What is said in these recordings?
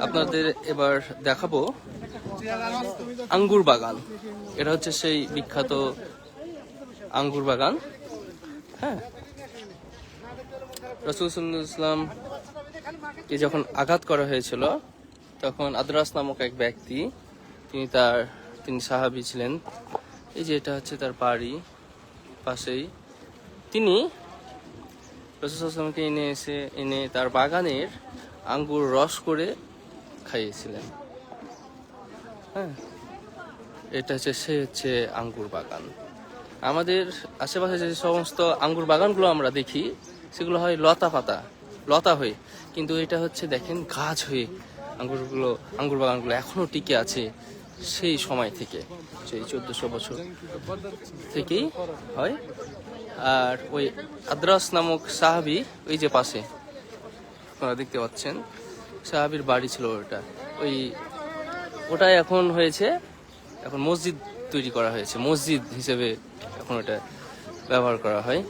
আপনাদের এবার দেখাবো আঙ্গুর বাগান। এটা হচ্ছে সেই বিখ্যাত আঙ্গুর বাগান। হ্যাঁ, রাসূল সাল্লাল্লাহু আলাইহি ওয়াসাল্লামকে যখন আঘাত করা হয়েছিল তখন আদ্রাস নামক এক ব্যক্তি, তিনি সাহাবী ছিলেন। এই যে এটা হচ্ছে তার বাড়ি পাশেই। তিনি রাসূল সাল্লাল্লাহু আলাইহি ওয়াসাল্লামকে এনে তার বাগানের আঙ্গুর রস করে খাইয়েছিলেন। হ্যাঁ, এটা হচ্ছে আঙ্গুর বাগান। আমাদের আশেপাশে যে সমস্ত আঙ্গুর বাগানগুলো আমরা দেখি সেগুলো হয় লতা হয়ে, কিন্তু এটা হচ্ছে দেখেন গাছ হয়ে আঙ্গুর বাগানগুলো এখনো টিকে আছে সেই সময় থেকে, সেই 1400 বছর থেকেই হয়। আর ওই আদ্রাস নামক সাহাবী, ওই যে পাশে আপনারা দেখতে পাচ্ছেন, সাহাবীর বাড়ি ছিল ওটাই এখন মসজিদ তৈরি করা হয়েছে। মসজিদ হিসেবে এখন ওটা ব্যবহার করা হয়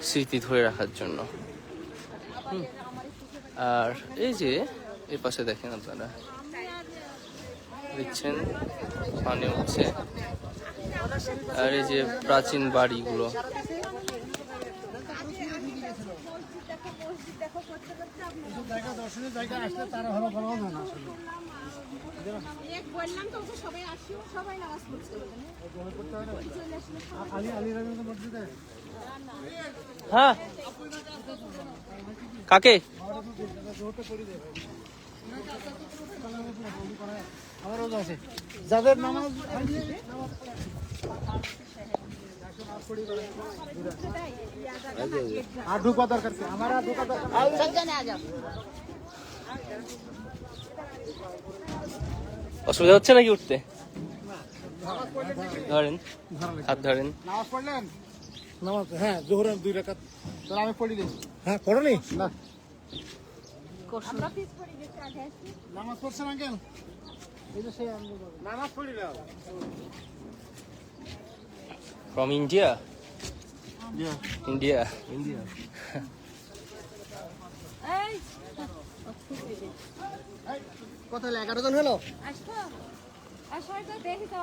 স্মৃতি ধরে রাখার জন্য। আর এই যে এর পাশে দেখেন, আপনারা দেখছেন পানি হচ্ছে। আর এই যে প্রাচীন বাড়িগুলো, হ্যাঁ কাকে যাদের নামাজ অসুবিধা হচ্ছে নাকি উঠতে? ধরেন, হাত ধরেন। নামাজ পড়লেন? নামাজ, হ্যাঁ, জোহরের 2 রাকাত। তাহলে আমি পড়িনি। হ্যাঁ, পড়নি না। নামাজ পড়ছেন আঙ্কেল? এই যে সেই নামাজ পড়ি না। From India? Yeah. India. কত হলো? 11 জন হলো? আসো, দেখি তো